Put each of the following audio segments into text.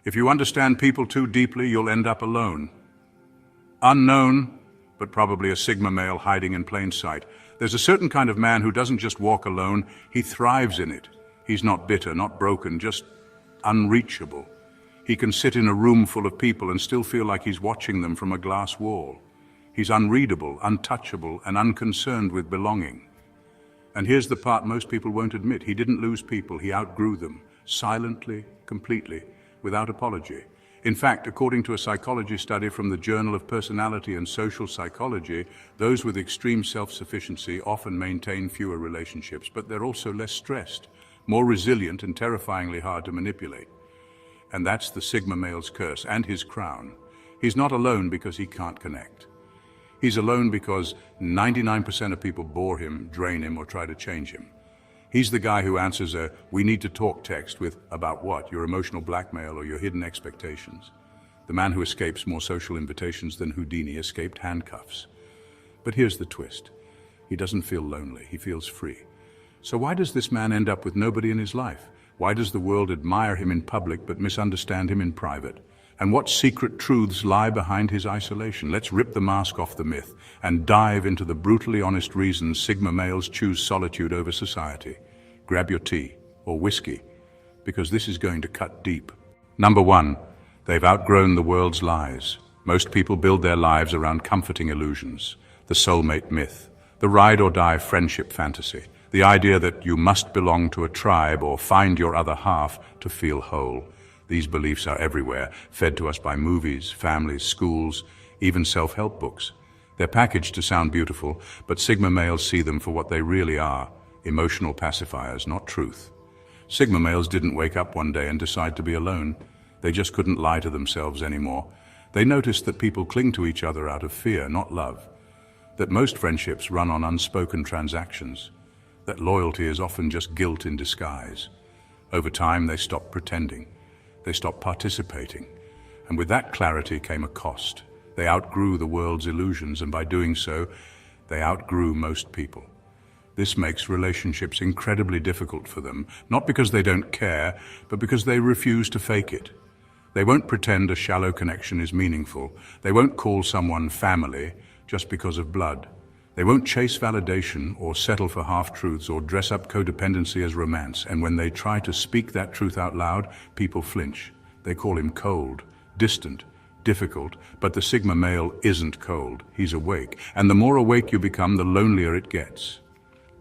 If you understand people too deeply, you'll end up alone. Unknown, but probably a Sigma male hiding in plain sight. There's a certain kind of man who doesn't just walk alone, he thrives in it. He's not bitter, not broken, just unreachable. He can sit in a room full of people and still feel like he's watching them from a glass wall. He's unreadable, untouchable, and unconcerned with belonging. And here's the part most people won't admit. He didn't lose people, he outgrew them, silently, completely, without apology. In fact, according to a psychology study from the Journal of Personality and Social Psychology, those with extreme self-sufficiency often maintain fewer relationships, but they're also less stressed, more resilient, and terrifyingly hard to manipulate. And that's the Sigma male's curse and his crown. He's not alone because he can't connect. He's alone because 99% of people bore him, drain him, or try to change him. He's the guy who answers a "we need to talk" text with "about what? Your emotional blackmail or your hidden expectations." The man who escapes more social invitations than Houdini escaped handcuffs. But here's the twist. He doesn't feel lonely, he feels free. So why does this man end up with nobody in his life? Why does the world admire him in public but misunderstand him in private? And what secret truths lie behind his isolation? Let's rip the mask off the myth and dive into the brutally honest reasons Sigma males choose solitude over society. Grab your tea or whiskey, because this is going to cut deep. Number one, they've outgrown the world's lies. Most people build their lives around comforting illusions, the soulmate myth, the ride-or-die friendship fantasy, the idea that you must belong to a tribe or find your other half to feel whole. These beliefs are everywhere, fed to us by movies, families, schools, even self-help books. They're packaged to sound beautiful, but Sigma males see them for what they really are, emotional pacifiers, not truth. Sigma males didn't wake up one day and decide to be alone. They just couldn't lie to themselves anymore. They noticed that people cling to each other out of fear, not love. That most friendships run on unspoken transactions. That loyalty is often just guilt in disguise. Over time, they stopped pretending. They stopped participating. And with that clarity came a cost. They outgrew the world's illusions, and by doing so, they outgrew most people. This makes relationships incredibly difficult for them, not because they don't care, but because they refuse to fake it. They won't pretend a shallow connection is meaningful. They won't call someone family just because of blood. They won't chase validation or settle for half-truths or dress up codependency as romance. And when they try to speak that truth out loud, people flinch. They call him cold, distant, difficult, but the Sigma male isn't cold. He's awake. And the more awake you become, the lonelier it gets.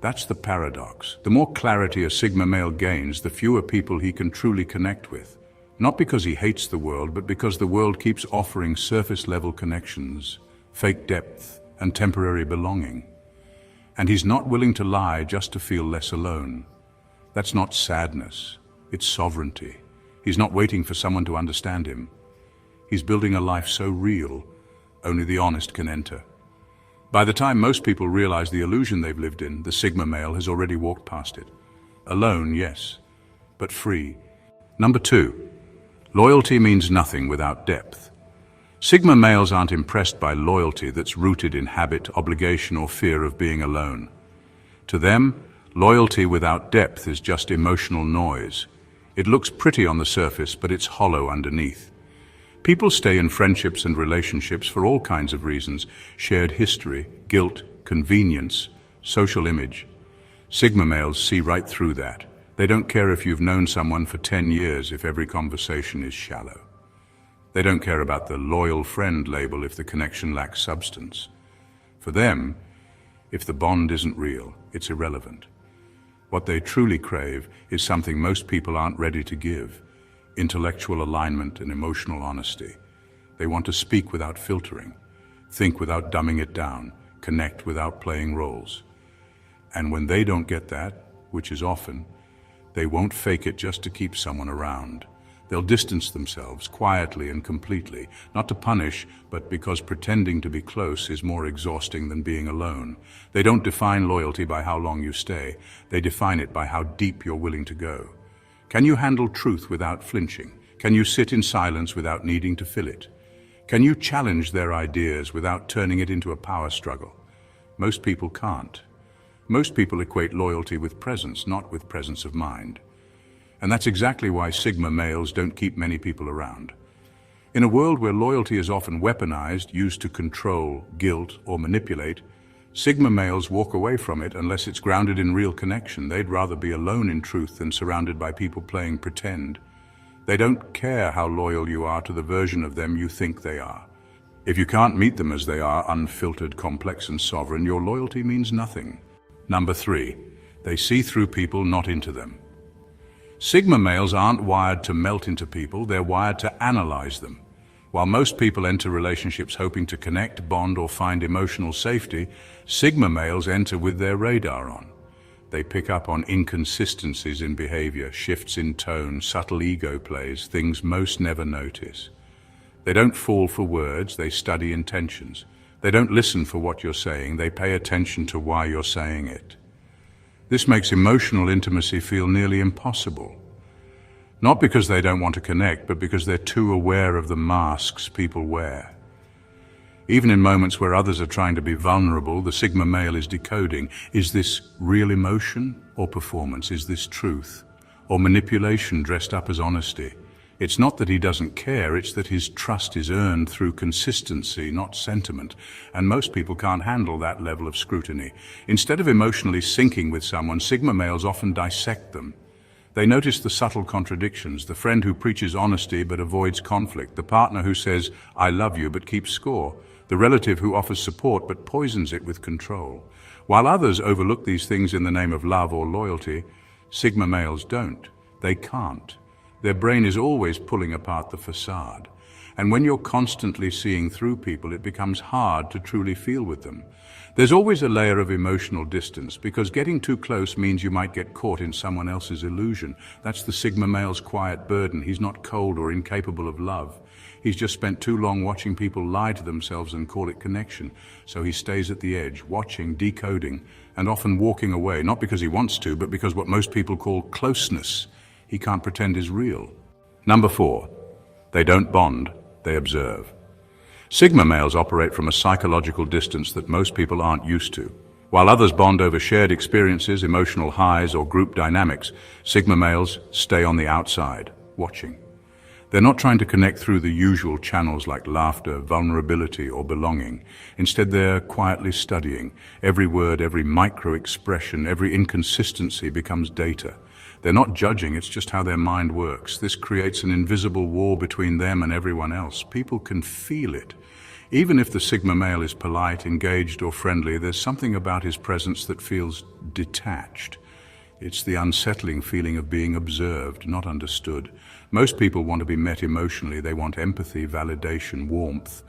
That's the paradox. The more clarity a Sigma male gains, the fewer people he can truly connect with. Not because he hates the world, but because the world keeps offering surface-level connections, fake depth, and temporary belonging. And he's not willing to lie just to feel less alone. That's not sadness, it's sovereignty. He's not waiting for someone to understand him. He's building a life so real, only the honest can enter. By the time most people realize the illusion they've lived in, the Sigma male has already walked past it. Alone, yes, but free. Number two, loyalty means nothing without depth. Sigma males aren't impressed by loyalty that's rooted in habit, obligation, or fear of being alone. To them, loyalty without depth is just emotional noise. It looks pretty on the surface, but it's hollow underneath. People stay in friendships and relationships for all kinds of reasons: shared history, guilt, convenience, social image. Sigma males see right through that. They don't care if you've known someone for 10 years if every conversation is shallow. They don't care about the loyal friend label if the connection lacks substance. For them, if the bond isn't real, it's irrelevant. What they truly crave is something most people aren't ready to give: intellectual alignment and emotional honesty. They want to speak without filtering, think without dumbing it down, connect without playing roles. And when they don't get that, which is often, they won't fake it just to keep someone around. They'll distance themselves quietly and completely, not to punish, but because pretending to be close is more exhausting than being alone. They don't define loyalty by how long you stay. They define it by how deep you're willing to go. Can you handle truth without flinching? Can you sit in silence without needing to fill it? Can you challenge their ideas without turning it into a power struggle? Most people can't. Most people equate loyalty with presence, not with presence of mind. And that's exactly why Sigma males don't keep many people around. In a world where loyalty is often weaponized, used to control, guilt, or manipulate, Sigma males walk away from it unless it's grounded in real connection. They'd rather be alone in truth than surrounded by people playing pretend. They don't care how loyal you are to the version of them you think they are. If you can't meet them as they are, unfiltered, complex, and sovereign, your loyalty means nothing. Number 3, they see through people, not into them. Sigma males aren't wired to melt into people, they're wired to analyze them. While most people enter relationships hoping to connect, bond, or find emotional safety, Sigma males enter with their radar on. They pick up on inconsistencies in behavior, shifts in tone, subtle ego plays, things most never notice. They don't fall for words, they study intentions. They don't listen for what you're saying, they pay attention to why you're saying it. This makes emotional intimacy feel nearly impossible. Not because they don't want to connect, but because they're too aware of the masks people wear. Even in moments where others are trying to be vulnerable, the Sigma male is decoding. Is this real emotion or performance? Is this truth or manipulation dressed up as honesty? It's not that he doesn't care, it's that his trust is earned through consistency, not sentiment. And most people can't handle that level of scrutiny. Instead of emotionally syncing with someone, Sigma males often dissect them. They notice the subtle contradictions, the friend who preaches honesty but avoids conflict, the partner who says, "I love you," but keeps score, the relative who offers support but poisons it with control. While others overlook these things in the name of love or loyalty, Sigma males don't. They can't. Their brain is always pulling apart the facade. And when you're constantly seeing through people, it becomes hard to truly feel with them. There's always a layer of emotional distance, because getting too close means you might get caught in someone else's illusion. That's the Sigma male's quiet burden. He's not cold or incapable of love. He's just spent too long watching people lie to themselves and call it connection. So he stays at the edge, watching, decoding, and often walking away, not because he wants to, but because what most people call closeness, he can't pretend is real. Number 4, they don't bond, they observe. Sigma males operate from a psychological distance that most people aren't used to. While others bond over shared experiences, emotional highs, or group dynamics, Sigma males stay on the outside, watching. They're not trying to connect through the usual channels like laughter, vulnerability, or belonging. Instead, they're quietly studying. Every word, every micro-expression, every inconsistency becomes data. They're not judging, it's just how their mind works. This creates an invisible wall between them and everyone else. People can feel it. Even if the Sigma male is polite, engaged, or friendly, there's something about his presence that feels detached. It's the unsettling feeling of being observed, not understood. Most people want to be met emotionally. They want empathy, validation, warmth.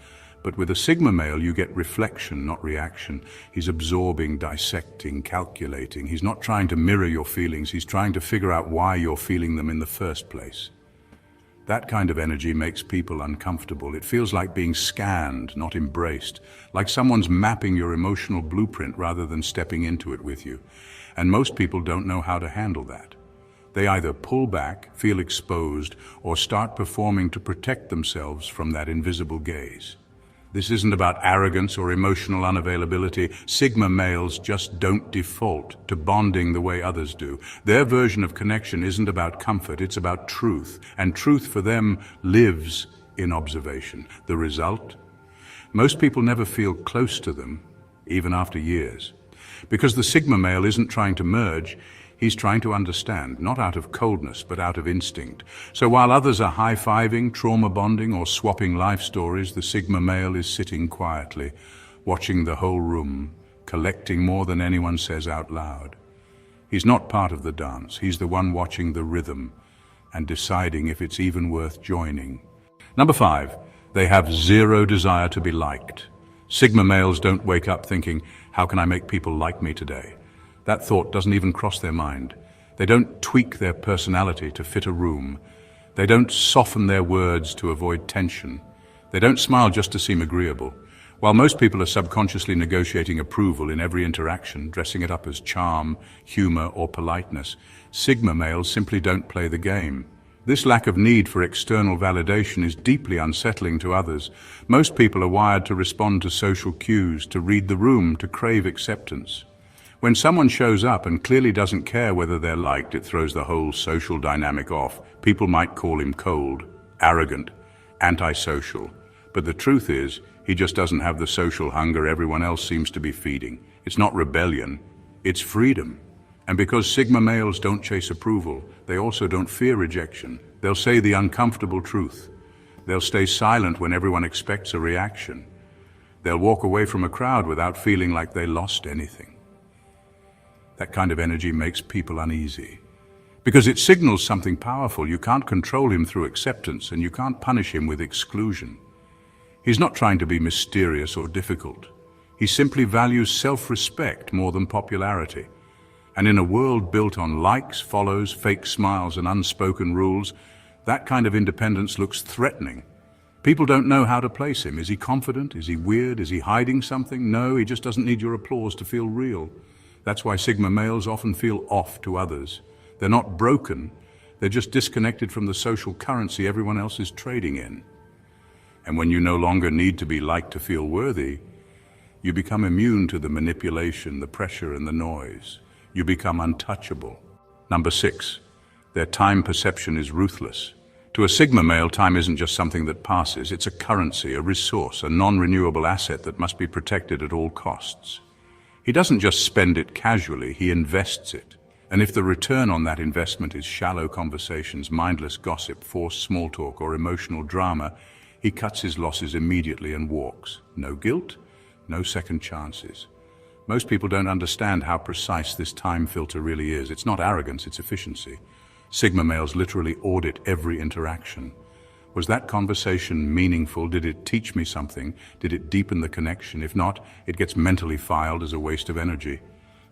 But with a Sigma male, you get reflection, not reaction. He's absorbing, dissecting, calculating. He's not trying to mirror your feelings. He's trying to figure out why you're feeling them in the first place. That kind of energy makes people uncomfortable. It feels like being scanned, not embraced. Like someone's mapping your emotional blueprint rather than stepping into it with you. And most people don't know how to handle that. They either pull back, feel exposed, or start performing to protect themselves from that invisible gaze. This isn't about arrogance or emotional unavailability. Sigma males just don't default to bonding the way others do. Their version of connection isn't about comfort, it's about truth. And truth for them lives in observation. The result? Most people never feel close to them, even after years. Because the Sigma male isn't trying to merge, he's trying to understand, not out of coldness, but out of instinct. So while others are high-fiving, trauma bonding, or swapping life stories, the Sigma male is sitting quietly, watching the whole room, collecting more than anyone says out loud. He's not part of the dance. He's the one watching the rhythm and deciding if it's even worth joining. Number 5, they have zero desire to be liked. Sigma males don't wake up thinking, how can I make people like me today? That thought doesn't even cross their mind. They don't tweak their personality to fit a room. They don't soften their words to avoid tension. They don't smile just to seem agreeable. While most people are subconsciously negotiating approval in every interaction, dressing it up as charm, humor, or politeness, Sigma males simply don't play the game. This lack of need for external validation is deeply unsettling to others. Most people are wired to respond to social cues, to read the room, to crave acceptance. When someone shows up and clearly doesn't care whether they're liked, it throws the whole social dynamic off. People might call him cold, arrogant, antisocial, but the truth is, he just doesn't have the social hunger everyone else seems to be feeding. It's not rebellion, it's freedom. And because Sigma males don't chase approval, they also don't fear rejection. They'll say the uncomfortable truth. They'll stay silent when everyone expects a reaction. They'll walk away from a crowd without feeling like they lost anything. That kind of energy makes people uneasy, because it signals something powerful. You can't control him through acceptance, and you can't punish him with exclusion. He's not trying to be mysterious or difficult. He simply values self-respect more than popularity. And in a world built on likes, follows, fake smiles, and unspoken rules, that kind of independence looks threatening. People don't know how to place him. Is he confident? Is he weird? Is he hiding something? No, he just doesn't need your applause to feel real. That's why Sigma males often feel off to others. They're not broken, they're just disconnected from the social currency everyone else is trading in. And when you no longer need to be liked to feel worthy, you become immune to the manipulation, the pressure, and the noise. You become untouchable. Number 6, their time perception is ruthless. To a Sigma male, time isn't just something that passes. It's a currency, a resource, a non-renewable asset that must be protected at all costs. He doesn't just spend it casually, he invests it. And if the return on that investment is shallow conversations, mindless gossip, forced small talk, or emotional drama, he cuts his losses immediately and walks. No guilt, no second chances. Most people don't understand how precise this time filter really is. It's not arrogance, it's efficiency. Sigma males literally audit every interaction. Was that conversation meaningful? Did it teach me something? Did it deepen the connection? If not, it gets mentally filed as a waste of energy.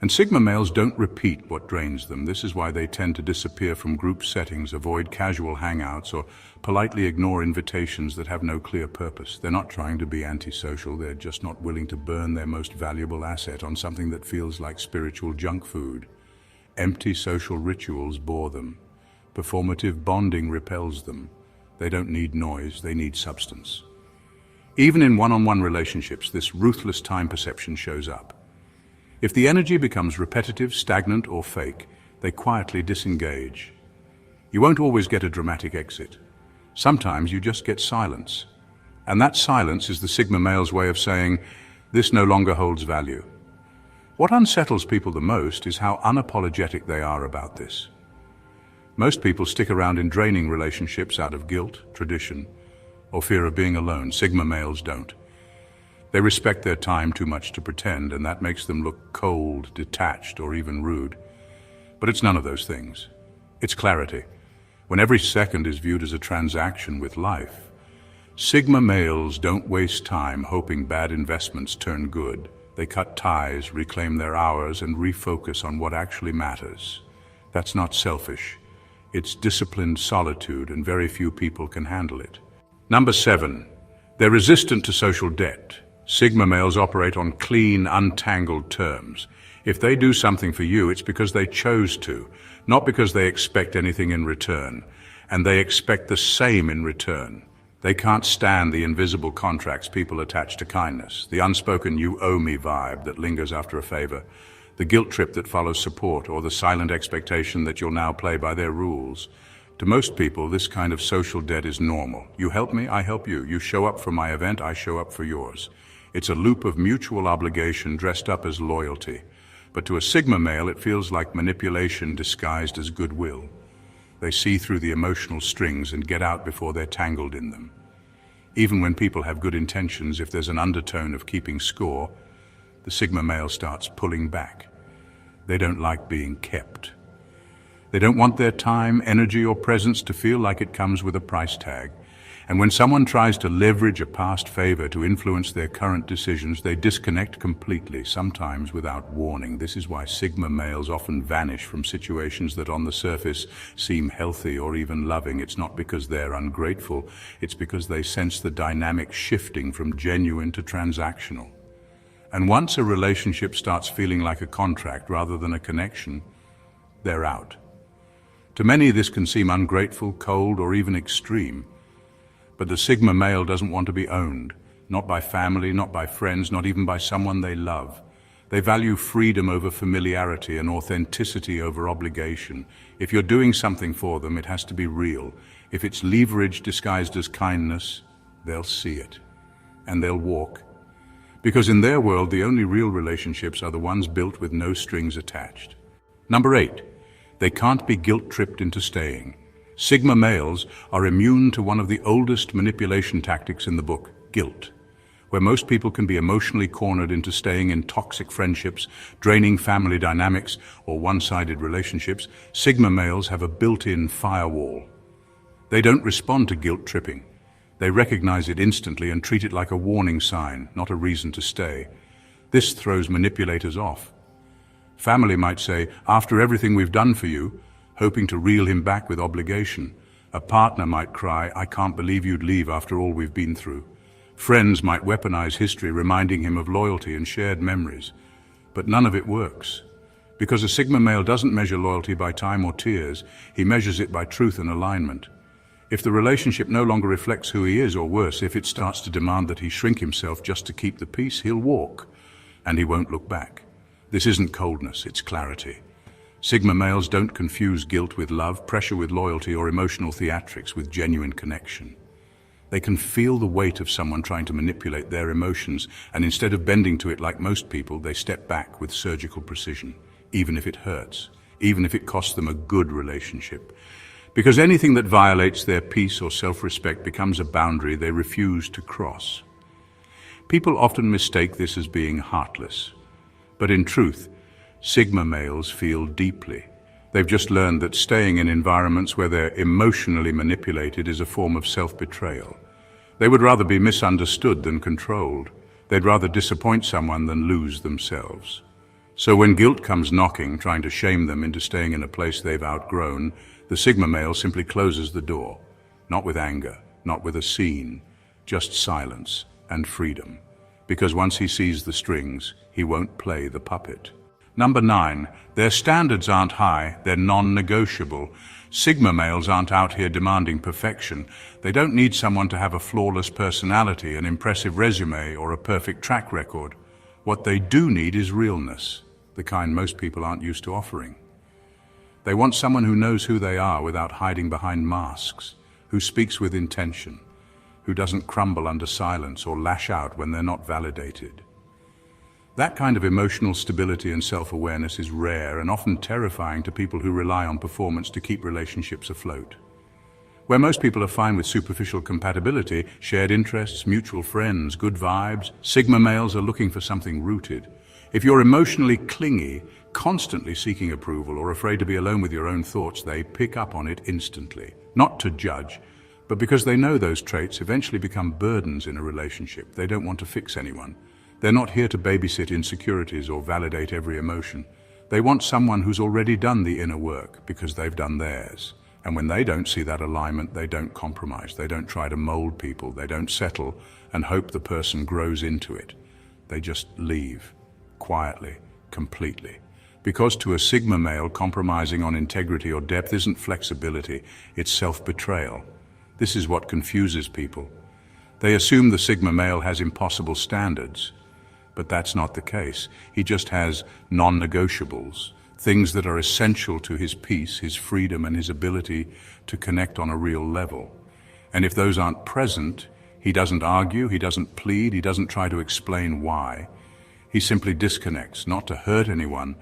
And Sigma males don't repeat what drains them. This is why they tend to disappear from group settings, avoid casual hangouts, or politely ignore invitations that have no clear purpose. They're not trying to be antisocial, they're just not willing to burn their most valuable asset on something that feels like spiritual junk food. Empty social rituals bore them. Performative bonding repels them. They don't need noise, they need substance. Even in one-on-one relationships, this ruthless time perception shows up. If the energy becomes repetitive, stagnant, or fake, they quietly disengage. You won't always get a dramatic exit. Sometimes you just get silence. And that silence is the Sigma male's way of saying, this no longer holds value. What unsettles people the most is how unapologetic they are about this. Most people stick around in draining relationships out of guilt, tradition, or fear of being alone. Sigma males don't. They respect their time too much to pretend, and that makes them look cold, detached, or even rude. But it's none of those things. It's clarity. When every second is viewed as a transaction with life, Sigma males don't waste time hoping bad investments turn good. They cut ties, reclaim their hours, and refocus on what actually matters. That's not selfish. It's disciplined solitude, and very few people can handle it. Number 7, they're resistant to social debt. Sigma males operate on clean, untangled terms. If they do something for you, it's because they chose to, not because they expect anything in return. And they expect the same in return. They can't stand the invisible contracts people attach to kindness, the unspoken "you owe me" vibe that lingers after a favor, the guilt trip that follows support, or the silent expectation that you'll now play by their rules. To most people, this kind of social debt is normal. You help me, I help you. You show up for my event, I show up for yours. It's a loop of mutual obligation dressed up as loyalty. But to a Sigma male, it feels like manipulation disguised as goodwill. They see through the emotional strings and get out before they're tangled in them. Even when people have good intentions, if there's an undertone of keeping score, the Sigma male starts pulling back. They don't like being kept. They don't want their time, energy, or presence to feel like it comes with a price tag. And when someone tries to leverage a past favor to influence their current decisions, they disconnect completely, sometimes without warning. This is why Sigma males often vanish from situations that on the surface seem healthy or even loving. It's not because they're ungrateful, it's because they sense the dynamic shifting from genuine to transactional. And once a relationship starts feeling like a contract rather than a connection, they're out. To many, this can seem ungrateful, cold, or even extreme. But the Sigma male doesn't want to be owned, not by family, not by friends, not even by someone they love. They value freedom over familiarity and authenticity over obligation. If you're doing something for them, it has to be real. If it's leverage disguised as kindness, they'll see it. And they'll walk. Because in their world, the only real relationships are the ones built with no strings attached. Number 8, they can't be guilt-tripped into staying. Sigma males are immune to one of the oldest manipulation tactics in the book, guilt. Where most people can be emotionally cornered into staying in toxic friendships, draining family dynamics, or one-sided relationships, Sigma males have a built-in firewall. They don't respond to guilt tripping. They recognize it instantly and treat it like a warning sign, not a reason to stay. This throws manipulators off. Family might say, "After everything we've done for you," hoping to reel him back with obligation. A partner might cry, "I can't believe you'd leave after all we've been through." Friends might weaponize history, reminding him of loyalty and shared memories. But none of it works. Because a Sigma male doesn't measure loyalty by time or tears, he measures it by truth and alignment. If the relationship no longer reflects who he is, or worse, if it starts to demand that he shrink himself just to keep the peace, he'll walk, and he won't look back. This isn't coldness, it's clarity. Sigma males don't confuse guilt with love, pressure with loyalty, or emotional theatrics with genuine connection. They can feel the weight of someone trying to manipulate their emotions, and instead of bending to it like most people, they step back with surgical precision, even if it hurts, even if it costs them a good relationship. Because anything that violates their peace or self-respect becomes a boundary they refuse to cross. People often mistake this as being heartless. But in truth, Sigma males feel deeply. They've just learned that staying in environments where they're emotionally manipulated is a form of self-betrayal. They would rather be misunderstood than controlled. They'd rather disappoint someone than lose themselves. So when guilt comes knocking, trying to shame them into staying in a place they've outgrown, the Sigma male simply closes the door. Not with anger, not with a scene, just silence and freedom. Because once he sees the strings, he won't play the puppet. Number 9, their standards aren't high, they're non-negotiable. Sigma males aren't out here demanding perfection. They don't need someone to have a flawless personality, an impressive resume, or a perfect track record. What they do need is realness, the kind most people aren't used to offering. They want someone who knows who they are without hiding behind masks, who speaks with intention, who doesn't crumble under silence or lash out when they're not validated. That kind of emotional stability and self-awareness is rare and often terrifying to people who rely on performance to keep relationships afloat. Where most people are fine with superficial compatibility, shared interests, mutual friends, good vibes, Sigma males are looking for something rooted. If you're emotionally clingy, constantly seeking approval, or afraid to be alone with your own thoughts, they pick up on it instantly. Not to judge, but because they know those traits eventually become burdens in a relationship. They don't want to fix anyone. They're not here to babysit insecurities or validate every emotion. They want someone who's already done the inner work because they've done theirs. And when they don't see that alignment, they don't compromise. They don't try to mold people. They don't settle and hope the person grows into it. They just leave, quietly, completely. Because to a Sigma male, compromising on integrity or depth isn't flexibility, it's self-betrayal. This is what confuses people. They assume the Sigma male has impossible standards. But that's not the case. He just has non-negotiables, things that are essential to his peace, his freedom, and his ability to connect on a real level. And if those aren't present, he doesn't argue, he doesn't plead, he doesn't try to explain why. He simply disconnects, not to hurt anyone,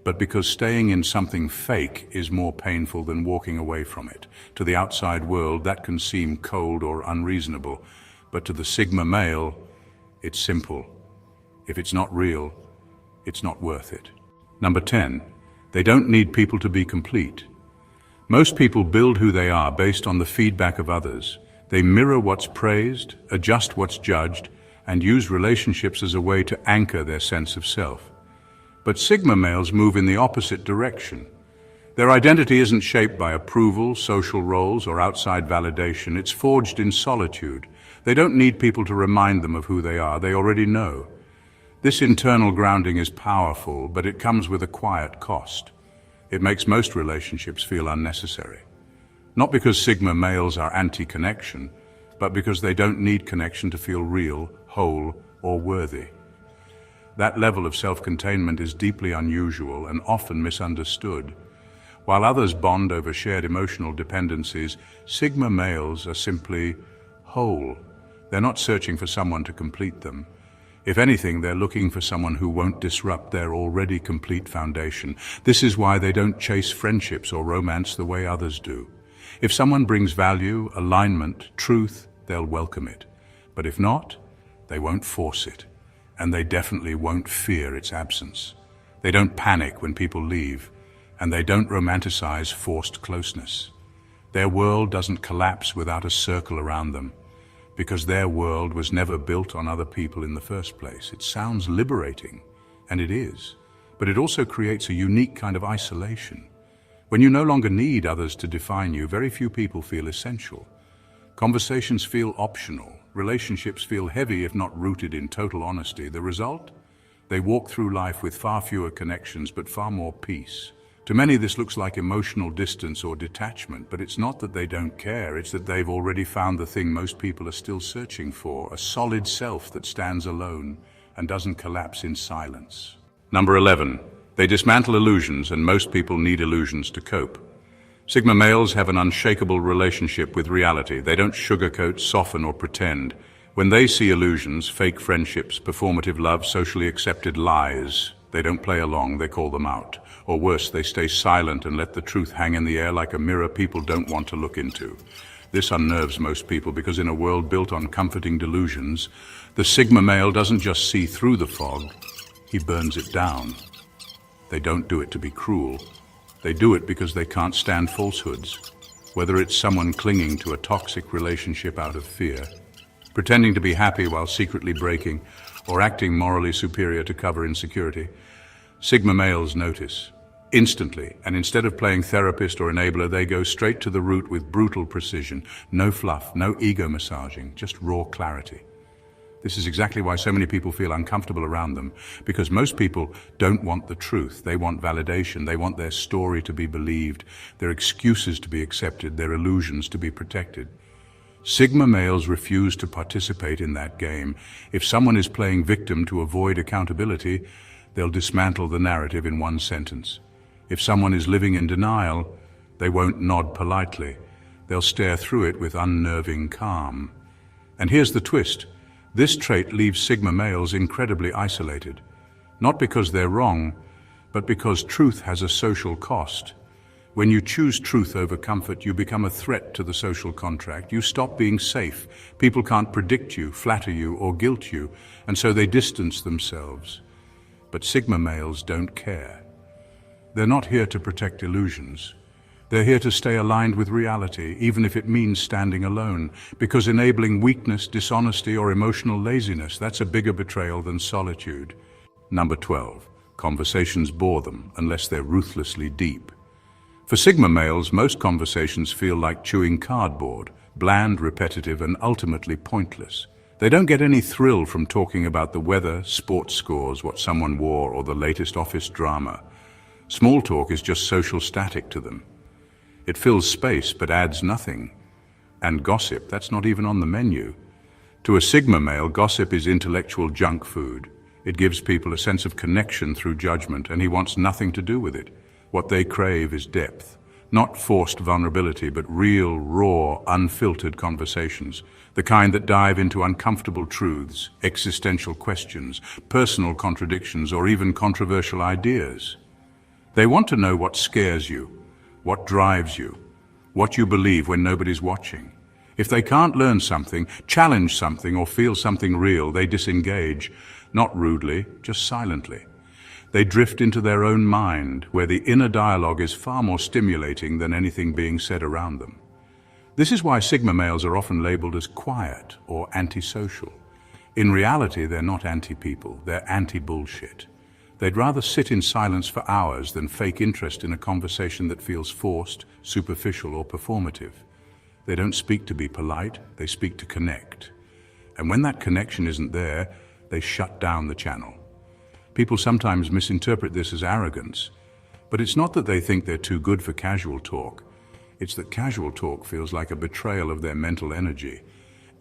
but because staying in something fake is more painful than walking away from it. To the outside world, that can seem cold or unreasonable, but to the Sigma male, it's simple. If it's not real, it's not worth it. Number 10, they don't need people to be complete. Most people build who they are based on the feedback of others. They mirror what's praised, adjust what's judged, and use relationships as a way to anchor their sense of self. But Sigma males move in the opposite direction. Their identity isn't shaped by approval, social roles, or outside validation. It's forged in solitude. They don't need people to remind them of who they are. They already know. This internal grounding is powerful, but it comes with a quiet cost. It makes most relationships feel unnecessary. Not because Sigma males are anti-connection, but because they don't need connection to feel real, whole, or worthy. That level of self-containment is deeply unusual and often misunderstood. While others bond over shared emotional dependencies, Sigma males are simply whole. They're not searching for someone to complete them. If anything, they're looking for someone who won't disrupt their already complete foundation. This is why they don't chase friendships or romance the way others do. If someone brings value, alignment, truth, they'll welcome it. But if not, they won't force it. And they definitely won't fear its absence. They don't panic when people leave, and they don't romanticize forced closeness. Their world doesn't collapse without a circle around them, because their world was never built on other people in the first place. It sounds liberating, and it is, but it also creates a unique kind of isolation. When you no longer need others to define you, very few people feel essential. Conversations feel optional. Relationships feel heavy if not rooted in total honesty. The result? They walk through life with far fewer connections but far more peace. To many this looks like emotional distance or detachment, but it's not that they don't care, it's that they've already found the thing most people are still searching for, a solid self that stands alone and doesn't collapse in silence. Number 11. They dismantle illusions, and most people need illusions to cope. Sigma males have an unshakable relationship with reality. They don't sugarcoat, soften, or pretend. When they see illusions, fake friendships, performative love, socially accepted lies, they don't play along, they call them out. Or worse, they stay silent and let the truth hang in the air like a mirror people don't want to look into. This unnerves most people because in a world built on comforting delusions, the Sigma male doesn't just see through the fog, he burns it down. They don't do it to be cruel. They do it because they can't stand falsehoods. Whether it's someone clinging to a toxic relationship out of fear, pretending to be happy while secretly breaking, or acting morally superior to cover insecurity, Sigma males notice instantly, and instead of playing therapist or enabler, they go straight to the root with brutal precision. No fluff, no ego massaging, just raw clarity. This is exactly why so many people feel uncomfortable around them, because most people don't want the truth. They want validation. They want their story to be believed, their excuses to be accepted, their illusions to be protected. Sigma males refuse to participate in that game. If someone is playing victim to avoid accountability, they'll dismantle the narrative in one sentence. If someone is living in denial, they won't nod politely. They'll stare through it with unnerving calm. And here's the twist. This trait leaves Sigma males incredibly isolated. Not because they're wrong, but because truth has a social cost. When you choose truth over comfort, you become a threat to the social contract. You stop being safe. People can't predict you, flatter you, or guilt you, and so they distance themselves. But Sigma males don't care. They're not here to protect illusions. They're here to stay aligned with reality, even if it means standing alone, because enabling weakness, dishonesty, or emotional laziness, that's a bigger betrayal than solitude. Number 12. Conversations bore them, unless they're ruthlessly deep. For Sigma males, most conversations feel like chewing cardboard, bland, repetitive, and ultimately pointless. They don't get any thrill from talking about the weather, sports scores, what someone wore, or the latest office drama. Small talk is just social static to them. It fills space but adds nothing. And gossip, that's not even on the menu. To a Sigma male, gossip is intellectual junk food. It gives people a sense of connection through judgment, and he wants nothing to do with it. What they crave is depth. Not forced vulnerability, but real, raw, unfiltered conversations. The kind that dive into uncomfortable truths, existential questions, personal contradictions, or even controversial ideas. They want to know what scares you, what drives you, what you believe when nobody's watching. If they can't learn something, challenge something, or feel something real, they disengage, not rudely, just silently. They drift into their own mind, where the inner dialogue is far more stimulating than anything being said around them. This is why Sigma males are often labeled as quiet or antisocial. In reality, they're not anti-people, they're anti-bullshit. They'd rather sit in silence for hours than fake interest in a conversation that feels forced, superficial, or performative. They don't speak to be polite, they speak to connect. And when that connection isn't there, they shut down the channel. People sometimes misinterpret this as arrogance, but it's not that they think they're too good for casual talk. It's that casual talk feels like a betrayal of their mental energy.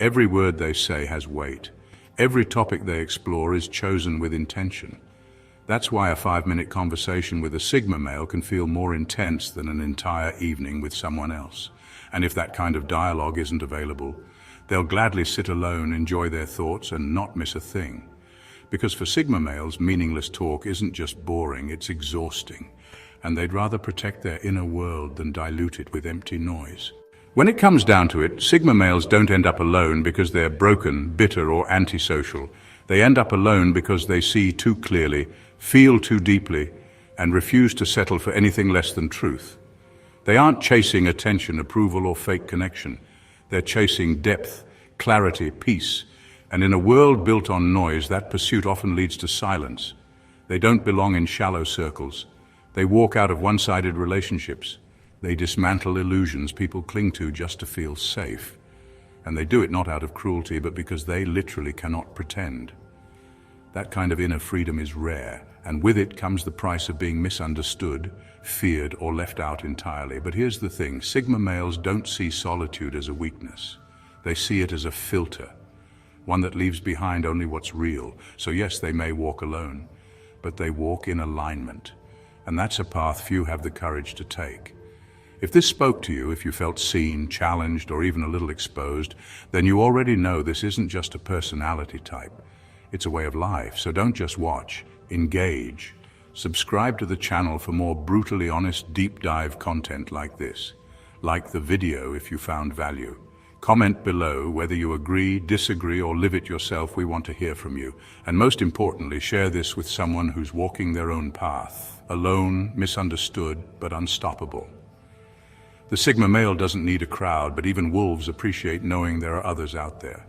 Every word they say has weight. Every topic they explore is chosen with intention. That's why a 5-minute conversation with a Sigma male can feel more intense than an entire evening with someone else. And if that kind of dialogue isn't available, they'll gladly sit alone, enjoy their thoughts, and not miss a thing. Because for Sigma males, meaningless talk isn't just boring, it's exhausting. And they'd rather protect their inner world than dilute it with empty noise. When it comes down to it, Sigma males don't end up alone because they're broken, bitter, or antisocial. They end up alone because they see too clearly, feel too deeply, and refuse to settle for anything less than truth. They aren't chasing attention, approval, or fake connection. They're chasing depth, clarity, peace. And in a world built on noise, that pursuit often leads to silence. They don't belong in shallow circles. They walk out of one-sided relationships. They dismantle illusions people cling to just to feel safe. And they do it not out of cruelty, but because they literally cannot pretend. That kind of inner freedom is rare, and with it comes the price of being misunderstood, feared, or left out entirely. But here's the thing, Sigma males don't see solitude as a weakness. They see it as a filter, one that leaves behind only what's real. So yes, they may walk alone, but they walk in alignment. And that's a path few have the courage to take. If this spoke to you, if you felt seen, challenged, or even a little exposed, then you already know this isn't just a personality type. It's a way of life, so don't just watch, engage. Subscribe to the channel for more brutally honest, deep dive content like this. Like the video if you found value. Comment below whether you agree, disagree, or live it yourself. We want to hear from you. And most importantly, share this with someone who's walking their own path. Alone, misunderstood, but unstoppable. The Sigma male doesn't need a crowd, but even wolves appreciate knowing there are others out there.